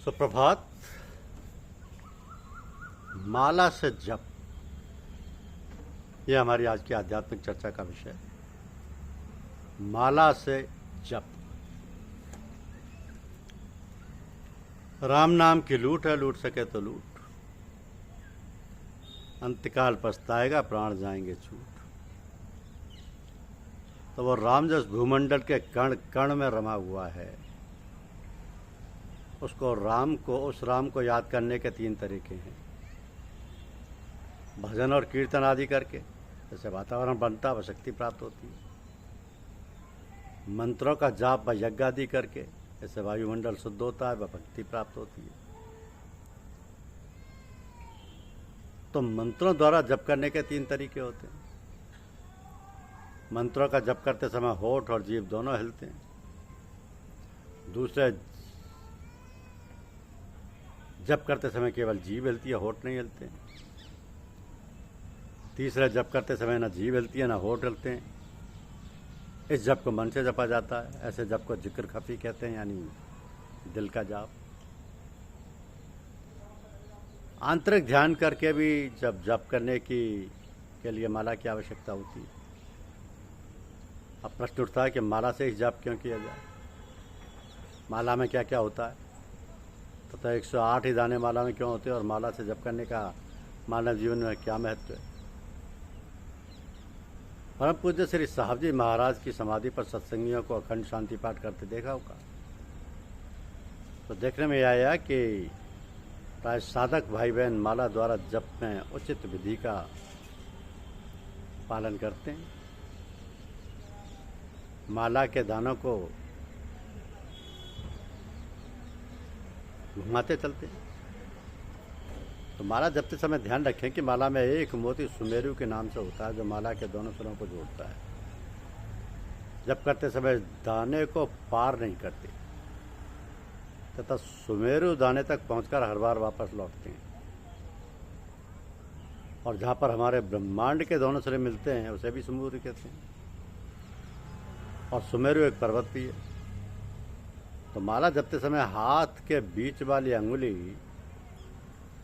सुप्रभात। माला से जप, यह हमारी आज की आध्यात्मिक चर्चा का विषय है। माला से जप। राम नाम की लूट है, लूट सके तो लूट, अंतकाल पछताएगा, प्राण जाएंगे छूट। तो वो राम जस भूमंडल के कण कण में रमा हुआ है, उस राम को याद करने के 3 तरीके हैं। भजन और कीर्तन आदि करके जैसे वातावरण बनता है, वह शक्ति प्राप्त होती है। मंत्रों का जाप व यज्ञ आदि करके जैसे वायुमंडल शुद्ध होता है, वह भक्ति प्राप्त होती है। तो मंत्रों द्वारा जप करने के 3 तरीके होते हैं। मंत्रों का जप करते समय होठ और जीभ दोनों हिलते हैं। दूसरे, जप करते समय केवल जीभ हिलती है, होठ नहीं हिलते। तीसरा, जप करते समय ना जीभ हिलती है ना होठ हिलते हैं। इस जप को मन से जपा जाता है। ऐसे जप को जिक्र खफी कहते हैं, यानी दिल का जाप। आंतरिक ध्यान करके भी जब जप करने के लिए माला की आवश्यकता होती है। अब प्रश्न उठता है कि माला से ही जप क्यों किया जाए, माला में क्या क्या होता है। तो 108 ही दाने माला में क्यों होते हैं, और माला से जप करने का मानव जीवन में क्या महत्व है। परम पूज्य श्री साहब जी महाराज की समाधि पर सत्संगियों को अखंड शांति पाठ करते देखा होगा। तो देखने में आया कि प्राय साधक भाई बहन माला द्वारा जप में उचित विधि का पालन करते हैं। माला के दानों को घुमाते चलते हैं। तो माला जपते समय ध्यान रखें कि माला में एक मोती सुमेरु के नाम से होता है, जो माला के दोनों सिरों को जोड़ता है। जप करते समय दाने को पार नहीं करते तथा सुमेरु दाने तक पहुंचकर हर बार वापस लौटते हैं। और जहां पर हमारे ब्रह्मांड के दोनों सिरे मिलते हैं, उसे भी सुमेरु कहते हैं। और सुमेरु एक पर्वत भी है। तो माला जपते समय हाथ के बीच वाली अंगुली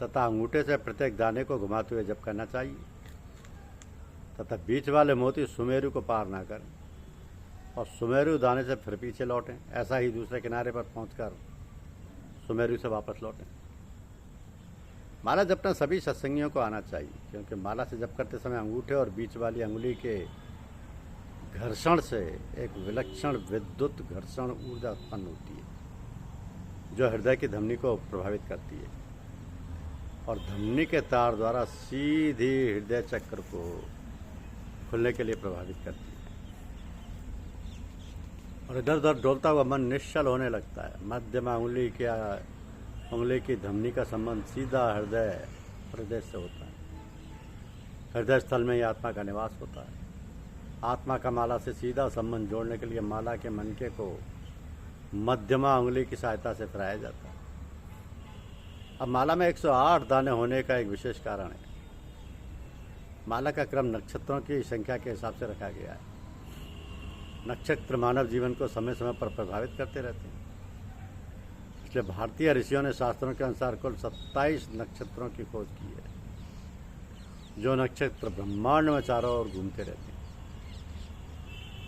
तथा अंगूठे से प्रत्येक दाने को घुमाते हुए जप करना चाहिए तथा बीच वाले मोती सुमेरु को पार ना करें और सुमेरु दाने से फिर पीछे लौटें। ऐसा ही दूसरे किनारे पर पहुंचकर सुमेरु से वापस लौटें। माला जपना सभी सत्संगियों को आना चाहिए, क्योंकि माला से जप करते समय अंगूठे और बीच वाली अंगुली के घर्षण से एक विलक्षण विद्युत घर्षण ऊर्जा उत्पन्न होती है, जो हृदय की धमनी को प्रभावित करती है और धमनी के तार द्वारा सीधी हृदय चक्र को खुलने के लिए प्रभावित करती है। और इधर उधर डोलता हुआ मन निश्चल होने लगता है। मध्यमा उंगली की धमनी का संबंध सीधा हृदय से होता है। हृदय स्थल में ही आत्मा का निवास होता है। आत्मा का माला से सीधा संबंध जोड़ने के लिए माला के मनके को मध्यमा उंगली की सहायता से फिराया जाता है। अब माला में 108 दाने होने का एक विशेष कारण है। माला का क्रम नक्षत्रों की संख्या के हिसाब से रखा गया है। नक्षत्र मानव जीवन को समय समय पर प्रभावित करते रहते हैं। इसलिए भारतीय ऋषियों ने शास्त्रों के अनुसार कुल 27 नक्षत्रों की खोज की है, जो नक्षत्र ब्रह्मांड में चारों ओर घूमते रहते हैं।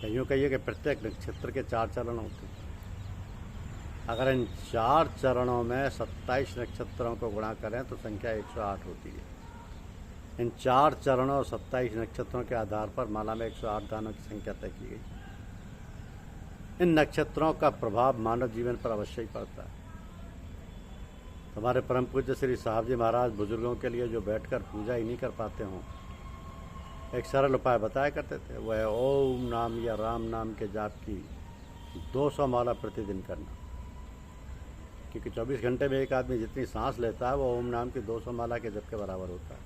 यूँ कहिए कि प्रत्येक नक्षत्र के 4 चरण होते हैं। अगर इन 4 चरणों में 27 नक्षत्रों को गुणा करें तो संख्या 108 होती है। इन 4 चरणों और 27 नक्षत्रों के आधार पर माला में 108 दानों की संख्या तय की गई। इन नक्षत्रों का प्रभाव मानव जीवन पर अवश्य ही पड़ता है। हमारे परम पूज्य श्री साहब जी महाराज बुजुर्गों के लिए जो बैठकर पूजा ही नहीं कर पाते हों, एक सरल उपाय बताया करते थे। वह ओम नाम या राम नाम के जाप की 200 माला प्रतिदिन करना। क्योंकि 24 घंटे में एक आदमी जितनी सांस लेता है, वो ओम नाम की 200 माला के जप के बराबर होता है।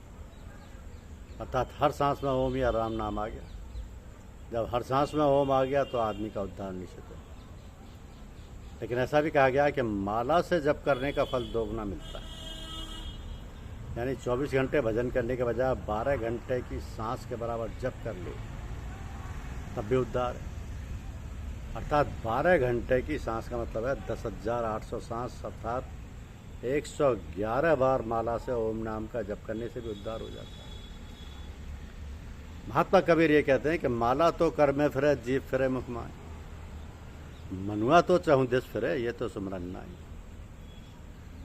अर्थात हर सांस में ओम या राम नाम आ गया। जब हर सांस में ओम आ गया तो आदमी का उद्धार निश्चित है। लेकिन ऐसा भी कहा गया है कि माला से जप करने का फल 2 गुना मिलता है। यानी 24 घंटे भजन करने के बजाय 12 घंटे की सांस के बराबर जप कर ले, तब भी उद्धार है। अर्थात 12 घंटे की सांस का मतलब है 10,800 सांस, अर्थात 111 बार माला से ओम नाम का जप करने से भी उद्धार हो जाता है। महात्मा कबीर ये कहते हैं कि माला तो कर में फिरे जीव फिरे मुख माए, मनुआ तो चाहूं दिस फिरे ये तो सुमरन नाई।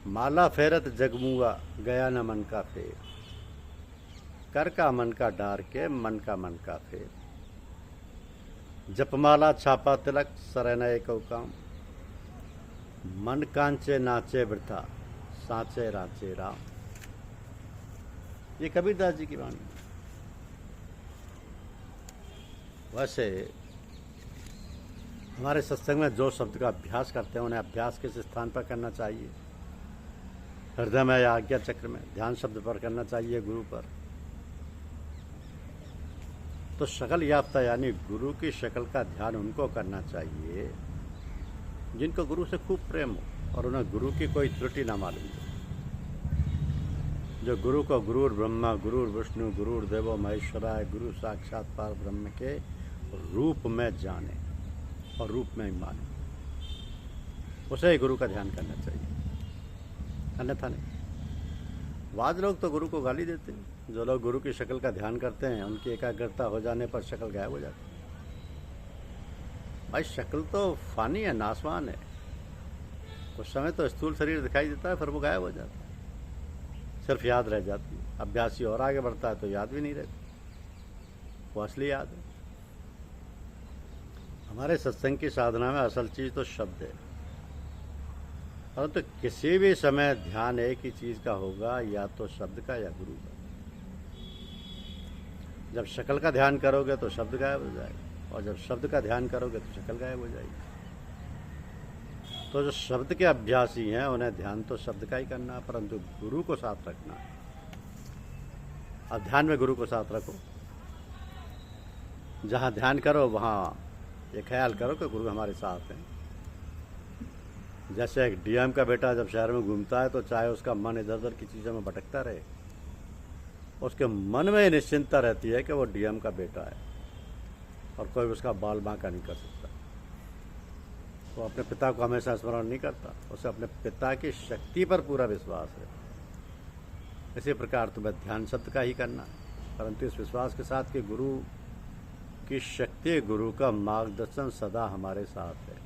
माला फेरत जगमुआ गया न मन का फेर, कर का मन का डार के मन का फेर। जपमाला छापा तिलक सरन एक काम, मन कांचे नाचे वृथा सांचे राचे राम। ये कबीरदास जी की वाणी। वैसे हमारे सत्संग में जो शब्द का अभ्यास करते हैं उन्हें अभ्यास किस स्थान पर करना चाहिए? हृदय में या आज्ञा चक्र में? ध्यान शब्द पर करना चाहिए, गुरु पर। तो शकल याफ्ता यानी गुरु की शक्ल का ध्यान उनको करना चाहिए जिनको गुरु से खूब प्रेम हो और उन्हें गुरु की कोई त्रुटि ना मालूम हो, जो गुरु को गुरुर ब्रह्मा गुरुर विष्णु गुरुर देवो महेश्वराय गुरु साक्षात पार ब्रह्म के रूप में जाने और रूप में ही माने, उसे ही गुरु का ध्यान करना चाहिए, अन्यथा नहीं। बाद लोग तो गुरु को गाली देते हैं। जो लोग गुरु की शक्ल का ध्यान करते हैं उनकी एकाग्रता हो जाने पर शक्ल गायब हो जाती है। भाई शक्ल तो फानी है, नासवान है। उस समय तो स्थूल शरीर दिखाई देता है, फिर वो गायब हो जाता है, सिर्फ याद रह जाती है। अभ्यासी और आगे बढ़ता है तो याद भी नहीं रहती, वो असली याद है। हमारे सत्संग की साधना में असल चीज तो शब्द है, परंतु तो किसी भी समय ध्यान एक ही चीज का होगा, या तो शब्द का या गुरु का। जब शक्ल का ध्यान करोगे तो शब्द गायब हो जाएगा, और जब शब्द का ध्यान करोगे तो शक्ल गायब हो जाएगी। तो जो शब्द के अभ्यासी हैं उन्हें ध्यान तो शब्द का ही करना है, परंतु गुरु को साथ रखना है। अब ध्यान में गुरु को साथ रखो। जहाँ ध्यान करो वहाँ ये ख्याल करो कि गुरु हमारे साथ हैं। जैसे एक डीएम का बेटा जब शहर में घूमता है तो चाहे उसका मन इधर उधर की चीज़ों में भटकता रहे, उसके मन में निश्चिंतता रहती है कि वो डीएम का बेटा है और कोई उसका बाल बांका नहीं कर सकता। वो अपने पिता को हमेशा स्मरण नहीं करता, उसे अपने पिता की शक्ति पर पूरा विश्वास है। इसी प्रकार तुम्हें ध्यान शब्द का ही करना है, परंतु इस विश्वास के साथ कि गुरु की शक्ति, गुरु का मार्गदर्शन सदा हमारे साथ है।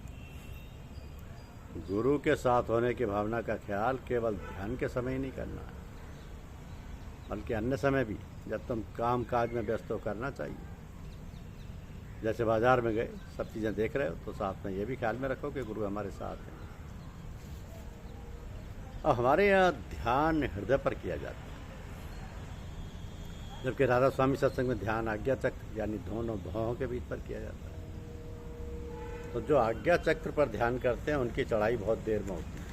गुरु के साथ होने की भावना का ख्याल केवल ध्यान के समय ही नहीं करना है, बल्कि अन्य समय भी जब तुम काम काज में व्यस्त हो करना चाहिए। जैसे बाजार में गए, सब चीज़ें देख रहे हो, तो साथ में ये भी ख्याल में रखो कि गुरु हमारे साथ है। और हमारे यहाँ ध्यान हृदय पर किया जाता है, जबकि राधा स्वामी सत्संग में ध्यान आज्ञा चक्र यानी दोनों भवों के बीच पर किया जाता है। तो जो आज्ञा चक्र पर ध्यान करते हैं उनकी चढ़ाई बहुत देर में होती है,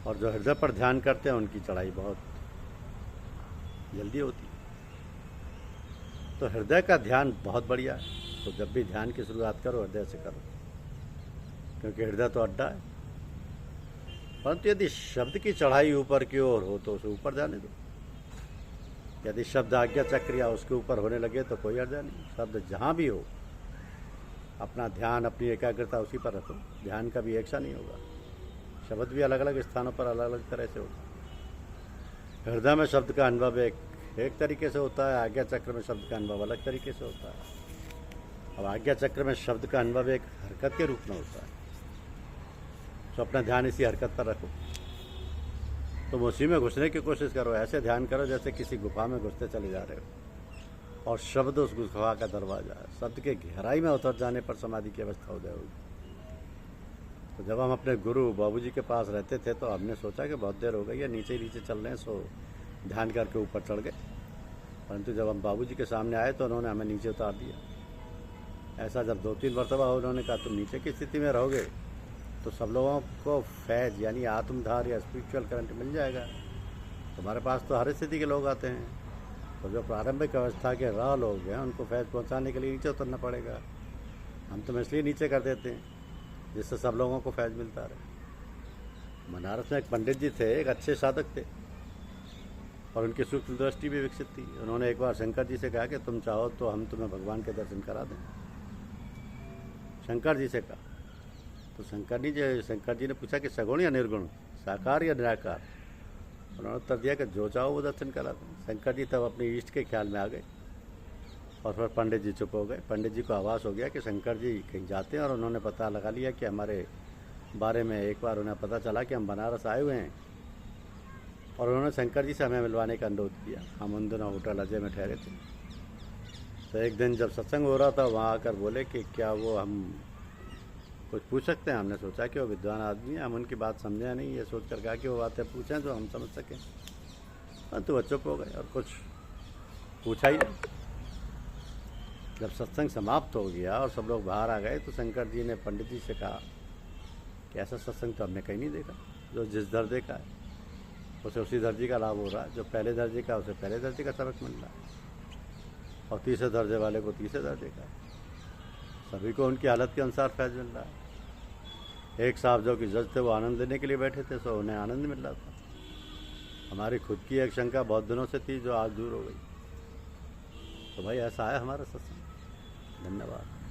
और जो हृदय पर ध्यान करते हैं उनकी चढ़ाई बहुत जल्दी होती है। तो हृदय का ध्यान बहुत बढ़िया है। तो जब भी ध्यान की शुरुआत करो हृदय से करो, क्योंकि हृदय तो अड्डा है। परंतु यदि शब्द की चढ़ाई ऊपर की ओर हो तो उसे ऊपर जाने दो। यदि शब्द आज्ञा चक्र या उसके ऊपर होने लगे तो कोई अर्जा नहीं। शब्द जहाँ भी हो अपना ध्यान, अपनी एकाग्रता उसी पर रखो। ध्यान का भी एक सा नहीं होगा, शब्द भी अलग अलग स्थानों पर अलग अलग तरह से होगा। हृदय में शब्द का अनुभव एक तरीके से होता है, आज्ञा चक्र में शब्द का अनुभव अलग तरीके से होता है। अब आज्ञा चक्र में शब्द का अनुभव एक हरकत के रूप में होता है, तो अपना ध्यान इसी हरकत पर रखो। तुम उसी में घुसने की कोशिश करो, ऐसे ध्यान करो जैसे किसी गुफा में घुसते चले जा रहे हो, और शब्द उस गुफा का दरवाजा है। शब्द के गहराई में उतर जाने पर समाधि की अवस्था हो जाएगी। तो जब हम अपने गुरु बाबूजी के पास रहते थे तो हमने सोचा कि बहुत देर हो गई है, नीचे नीचे चल रहे हैं, सो ध्यान करके ऊपर चढ़ गए। परंतु जब हम बाबूजी के सामने आए तो उन्होंने हमें नीचे उतार दिया। ऐसा जब 2-3 मरतबा हो, उन्होंने कहा तुम नीचे की स्थिति में रहोगे तो सब लोगों को फैज यानी आत्मधार या स्पिरिचुअल करंट मिल जाएगा। तुम्हारे पास तो हर स्थिति के लोग आते हैं, तो जो प्रारंभिक अवस्था के राह लोग हैं उनको फैज पहुंचाने के लिए नीचे उतरना पड़ेगा। हम तो इसलिए नीचे कर देते हैं जिससे सब लोगों को फैज मिलता रहे। बनारस में एक पंडित जी थे, एक अच्छे साधक थे, और उनकी सूक्ष्म दृष्टि भी विकसित थी। उन्होंने एक बार शंकर जी से कहा कि तुम चाहो तो हम तुम्हें भगवान के दर्शन करा दें। शंकर जी से कहा, तो शंकर जी ने पूछा कि सगुण या निर्गुण, साकार या निराकार। उन्होंने उत्तर दिया कि जो चाहो वो दर्शन कराते हैं। शंकर जी तब अपने इष्ट के ख्याल में आ गए और फिर पंडित जी चुप हो गए। पंडित जी को आभास हो गया कि शंकर जी कहीं जाते हैं और उन्होंने पता लगा लिया कि हमारे बारे में एक बार उन्हें पता चला कि हम बनारस आए हुए हैं और उन्होंने शंकर जी से हमें मिलवाने का अनुरोध किया। हम उन दिनों होटल अजय में ठहरे थे। तो एक दिन जब सत्संग हो रहा था वहाँ आकर बोले कि क्या वो हम कुछ पूछ सकते हैं। हमने सोचा कि वो विद्वान आदमी है, हम उनकी बात समझे नहीं, ये सोच कर कहा कि वो बातें पूछें जो हम समझ सकें। परंतु वो चुप हो गए और कुछ पूछा ही नहीं। जब सत्संग समाप्त हो गया और सब लोग बाहर आ गए तो शंकर जी ने पंडित जी से कहा कि ऐसा सत्संग तो हमने कहीं नहीं देखा। जो जिस दर्जे का है उसे उसी दर्जे का लाभ हो रहा है, जो पहले दर्जे का उसे पहले दर्जे का सबक मिल रहा है और तीसरे दर्जे वाले को तीसरे दर्जे का। सभी को उनकी हालत के अनुसार फैज मिल रहा है। एक साहब जो कि जज थे वो आनंद लेने के लिए बैठे थे, सो उन्हें आनंद मिल रहा था। हमारी खुद की एक शंका बहुत दिनों से थी जो आज दूर हो गई। तो भाई ऐसा है हमारा सत्संग। धन्यवाद।